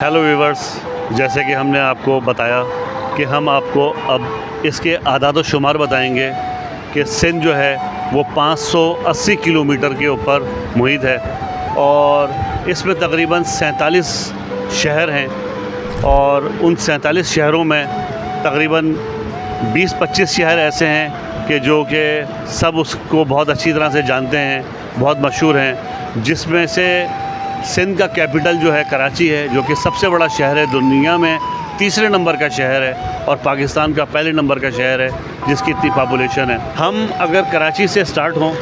Hello viewers, जैसे कि हमने आपको बताया कि हम आपको अब इसके आदाद शुमार बताएंगे कि सिंध जो है वो 580 किलोमीटर के ऊपर मुहित है और इसमें तकरीबन 47 शहर हैं और उन 47 शहरों में तकरीबन 20-25 शहर ऐसे हैं कि जो कि सब उसको बहुत अच्छी तरह से जानते हैं, बहुत मशहूर हैं, जिसमें से सिंध का कैपिटल जो है कराची है, जो कि सबसे बड़ा शहर है, दुनिया में तीसरे नंबर का शहर है और पाकिस्तान का पहले नंबर का शहर है जिसकी इतनी पॉपुलेशन है। हम अगर कराची से स्टार्ट हों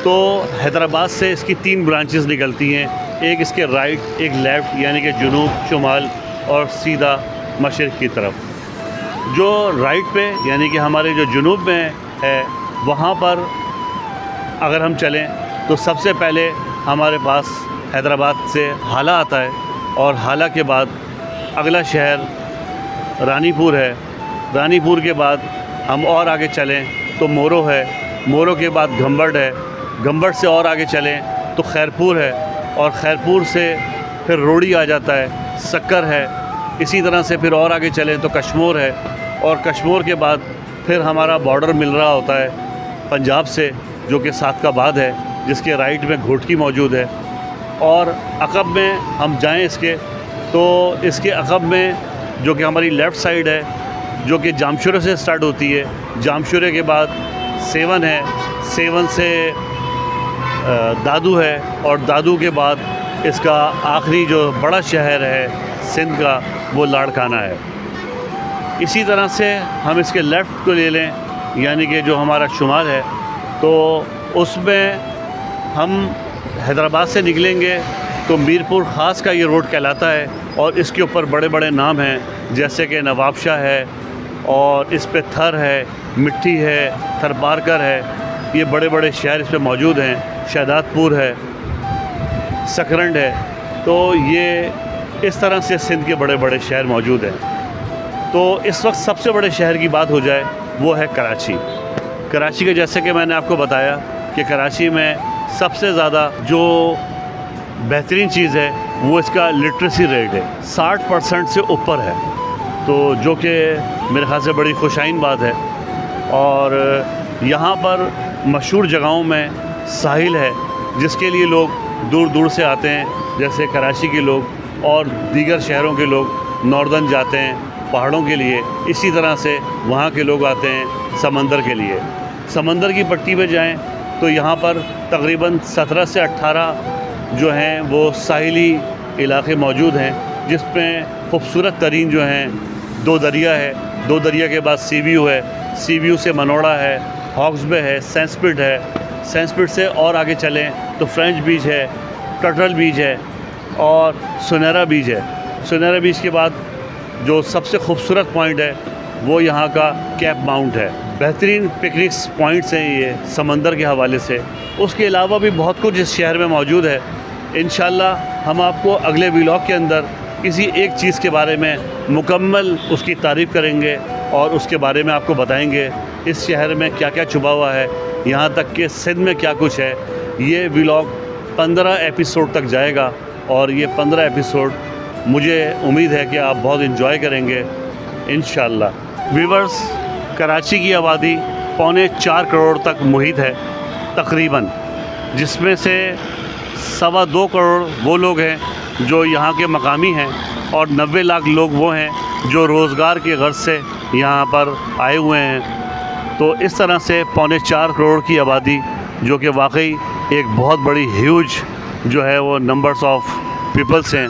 तो हैदराबाद से इसकी 3 ब्रांचेस निकलती हैं, एक इसके राइट, एक लेफ़्ट, यानी कि जुनूब, शुमाल और सीधा मशरिक़ की तरफ। जो राइट पे यानी कि हमारे जो जुनूब में है वहाँ पर अगर हम चलें तो सबसे पहले हमारे पास हैदराबाद से हाला आता है और हाला के बाद अगला शहर रानीपुर है। रानीपुर के बाद हम और आगे चलें तो मोरो है, मोरो के बाद गंबड़ है, गंबड़ से और आगे चलें तो खैरपुर है और खैरपुर से फिर रोड़ी आ जाता है, सक्कर है। इसी तरह से फिर और आगे चलें तो कश्मोर है और कश्मोर के बाद फिर हमारा बॉर्डर मिल रहा होता है पंजाब से, जो कि सादकाबाद है, जिसके राइट में घोटकी मौजूद है। और अक़ब में हम जाएं इसके तो इसके अक़ब में जो कि हमारी लेफ़्ट साइड है, जो कि जामशुरे से स्टार्ट होती है, जामशुरे के बाद सेवन है, सेवन से दादू है और दादू के बाद इसका आखिरी जो बड़ा शहर है सिंध का वो लाड़काना है। इसी तरह से हम इसके लेफ़्ट को ले लें यानी कि जो हमारा शुमाल है तो उसमें हम हैदराबाद से निकलेंगे तो मीरपुर ख़ास का ये रोड कहलाता है और इसके ऊपर बड़े बड़े नाम हैं, जैसे कि नवाबशाह है और इस पे थर है, मिट्टी है, थरपारकर है। ये बड़े बड़े शहर इस पे मौजूद हैं। शहदादपुर है, सकरंड है। तो ये इस तरह से सिंध के बड़े बड़े शहर मौजूद हैं। तो इस वक्त सबसे बड़े शहर की बात हो जाए वो है कराची। कराची के जैसे कि मैंने आपको बताया कि कराची में सबसे ज़्यादा जो बेहतरीन चीज़ है वो इसका लिटरेसी रेट है, 60% से ऊपर है, तो जो कि मेरे ख़्याल से बड़ी खुशाइन बात है। और यहाँ पर मशहूर जगहों में साहिल है जिसके लिए लोग दूर दूर से आते हैं, जैसे कराची के लोग और दीगर शहरों के लोग नॉर्दर्न जाते हैं पहाड़ों के लिए। इसी तरह से वहाँ के लोग आते हैं समंदर के लिए। समंदर की पट्टी पे जाएं तो यहाँ पर तकरीबन 17 से 18 जो हैं वो साहिली इलाके मौजूद हैं, जिसमें ख़ूबसूरत तरीन जो हैं 2 दरिया है, 2 दरिया के बाद सी व्यू है, सी व्यू से मनोड़ा है, हॉक्स बे है, सेंसपिट है, सेंसपिट से और आगे चलें तो फ्रेंच बीच है, टर्टल बीच है और सुनहरा बीच है। सुनहरा बीच के बाद जो सबसे खूबसूरत पॉइंट है वो यहाँ का कैप माउंट है। बेहतरीन पिकनिक्स पॉइंट्स हैं ये समंदर के हवाले से। उसके अलावा भी बहुत कुछ इस शहर में मौजूद है। इंशाल्लाह हम आपको अगले व्लॉग के अंदर किसी एक चीज़ के बारे में मुकम्मल उसकी तारीफ़ करेंगे और उसके बारे में आपको बताएंगे इस शहर में क्या क्या छुपा हुआ है, यहाँ तक कि सिंध में क्या कुछ है। ये व्लॉग 15 एपिसोड तक जाएगा और ये 15 एपिसोड मुझे उम्मीद है कि आप बहुत इंजॉय करेंगे इंशाल्लाह। व्यूअर्स, कराची की आबादी 3.25 करोड़ तक मुहित है तकरीबन, जिसमें से 2.25 करोड़ वो लोग हैं जो यहाँ के मकामी हैं और 90 लाख लोग वो हैं जो रोज़गार की गर्ज से यहाँ पर आए हुए हैं। तो इस तरह से 3.25 करोड़ की आबादी, जो कि वाकई एक बहुत बड़ी ह्यूज जो है वो नंबर्स ऑफ पीपल्स हैं,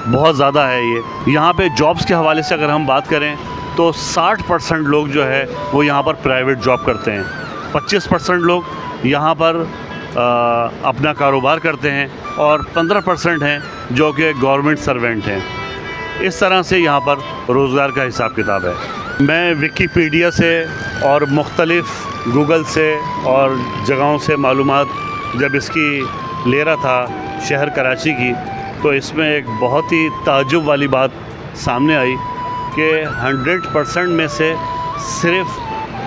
बहुत ज़्यादा है ये। यहाँ पे जॉब्स के हवाले से अगर हम बात करें तो 60% लोग जो है वो यहाँ पर प्राइवेट जॉब करते हैं, 25% लोग यहाँ पर अपना कारोबार करते हैं और 15% हैं जो कि गवर्नमेंट सर्वेंट हैं। इस तरह से यहाँ पर रोज़गार का हिसाब किताब है। मैं विकीपीडिया से और मुख्तलिफ़ गूगल से और जगहों से मालूमात जब इसकी ले रहा था शहर कराची की, तो इसमें एक बहुत ही ताज्जुब वाली बात सामने आई कि 100% में से सिर्फ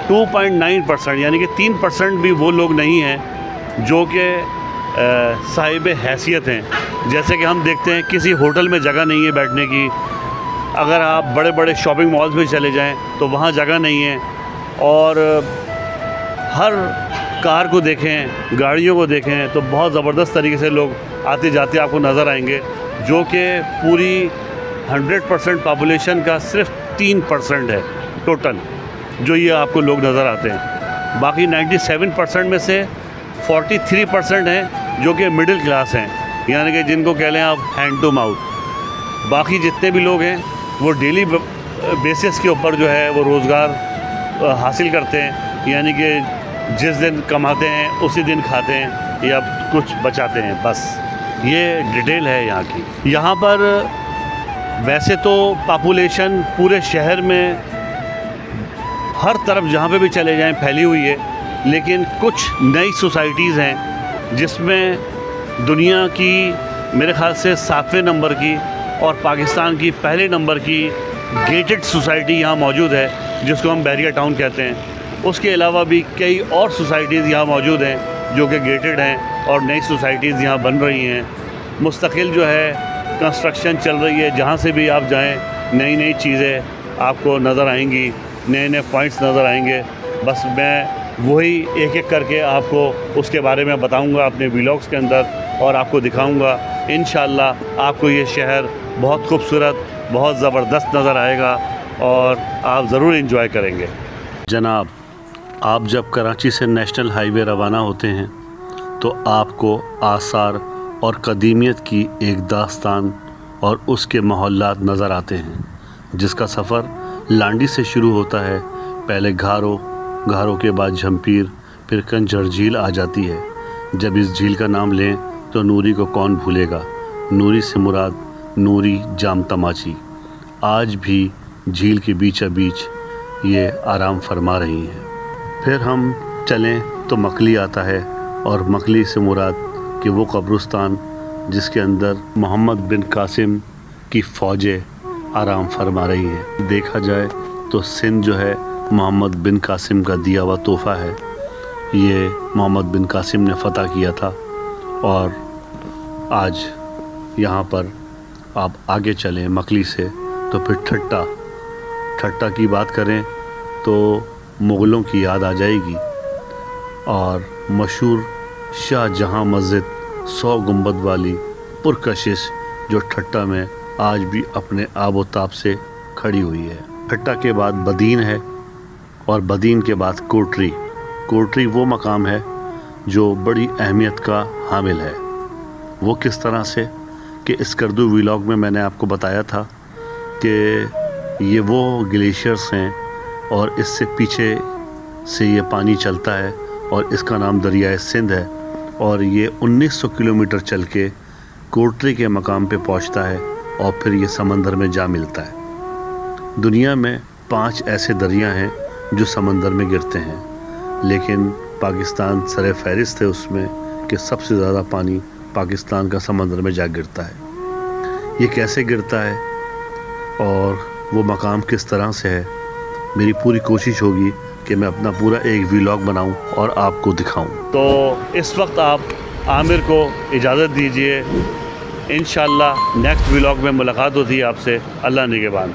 2.9% यानी कि 3% भी वो लोग नहीं हैं जो कि साहिब हैसियत हैं جیسے کہ ہم دیکھتے ہیں کسی ہوٹل میں جگہ نہیں ہے بیٹھنے کی، اگر آپ بڑے بڑے شاپنگ مالز میں چلے جائیں تو وہاں جگہ نہیں ہے، اور ہر کار کو دیکھیں، گاڑیوں کو دیکھیں تو بہت زبردست طریقے سے لوگ آتے جاتے آپ کو نظر آئیں گے، جو کہ پوری 100% پاپولیشن کا صرف 3% ہے ٹوٹل جو یہ آپ کو لوگ نظر آتے ہیں۔ باقی 97% میں سے 43% ہیں جو کہ مڈل کلاس ہیں، یعنی کہ جن کو کہہ لیں آپ ہینڈ ٹو ماؤتھ۔ باقی جتنے بھی لوگ ہیں وہ ڈیلی بیسس کے اوپر جو ہے وہ روزگار حاصل کرتے ہیں، یعنی کہ جس دن کماتے ہیں اسی دن کھاتے ہیں یا کچھ بچاتے ہیں، بس یہ ڈیٹیل ہے یہاں کی۔ یہاں پر ویسے تو پاپولیشن پورے شہر میں ہر طرف جہاں پہ بھی چلے جائیں پھیلی ہوئی ہے، لیکن کچھ نئی سوسائٹیز ہیں جس میں دنیا کی میرے خیال سے 7ویں نمبر کی اور پاکستان کی پہلے نمبر کی گیٹڈ سوسائٹی یہاں موجود ہے، جس کو ہم بحریہ ٹاؤن کہتے ہیں۔ اس کے علاوہ بھی کئی اور سوسائٹیز یہاں موجود ہیں جو کہ گیٹڈ ہیں، اور نئی سوسائٹیز یہاں بن رہی ہیں، مستقل جو ہے کنسٹرکشن چل رہی ہے۔ جہاں سے بھی آپ جائیں نئی نئی چیزیں آپ کو نظر آئیں گی، نئے نئے پوائنٹس نظر آئیں گے۔ بس میں وہی ایک ایک کر کے آپ کو اس کے بارے میں بتاؤں گا اپنے ویلاگس کے اندر، اور آپ کو دکھاؤں گا۔ انشاءاللہ آپ کو یہ شہر بہت خوبصورت، بہت زبردست نظر آئے گا، اور آپ ضرور انجوائے کریں گے۔ جناب، آپ جب کراچی سے نیشنل ہائی وے روانہ ہوتے ہیں تو آپ کو آثار اور قدیمیت کی ایک داستان اور اس کے محلات نظر آتے ہیں، جس کا سفر لانڈی سے شروع ہوتا ہے۔ پہلے گھاروں کے بعد جھمپیر، پھر کنجر جھیل آ جاتی ہے۔ جب اس جھیل کا نام لیں تو نوری کو کون بھولے گا؟ نوری سے مراد نوری جام تماچی آج بھی جھیل کے بیچ بیچ یہ آرام فرما رہی ہیں۔ پھر ہم چلیں تو مکلی آتا ہے، اور مکلی سے مراد کہ وہ قبرستان جس کے اندر محمد بن قاسم کی فوجیں آرام فرما رہی ہیں۔ دیکھا جائے تو سندھ جو ہے محمد بن قاسم کا دیا ہوا تحفہ ہے، یہ محمد بن قاسم نے فتح کیا تھا۔ اور آج یہاں پر آپ آگے چلیں مکلی سے تو پھر ٹھٹا کی بات کریں تو مغلوں کی یاد آ جائے گی، اور مشہور شاہ جہاں مسجد 100 گنبد والی پرکشش جو ٹھٹا میں آج بھی اپنے آب و تاب سے کھڑی ہوئی ہے۔ ٹھٹا کے بعد بدین ہے، اور بدین کے بعد کوٹری وہ مقام ہے جو بڑی اہمیت کا حامل ہے۔ وہ کس طرح سے کہ اسکردو ویلاگ میں نے آپ کو بتایا تھا کہ یہ وہ گلیشیئرس ہیں، اور اس سے پیچھے سے یہ پانی چلتا ہے، اور اس کا نام دریائے سندھ ہے، اور یہ 1900 کلومیٹر چل کے کوٹری کے مقام پہ پہنچتا ہے، اور پھر یہ سمندر میں جا ملتا ہے۔ دنیا میں 5 ایسے دریا ہیں جو سمندر میں گرتے ہیں، لیکن پاکستان سر فہرست ہے اس میں کہ سب سے زیادہ پانی پاکستان کا سمندر میں جا گرتا ہے۔ یہ کیسے گرتا ہے اور وہ مقام کس طرح سے ہے، میری پوری کوشش ہوگی کہ میں اپنا پورا ایک ویلاگ بناؤں اور آپ کو دکھاؤں۔ تو اس وقت آپ عامر کو اجازت دیجیے، انشاءاللہ نیکسٹ ویلاگ میں ملاقات ہوتی ہے آپ سے۔ اللہ نگہبان۔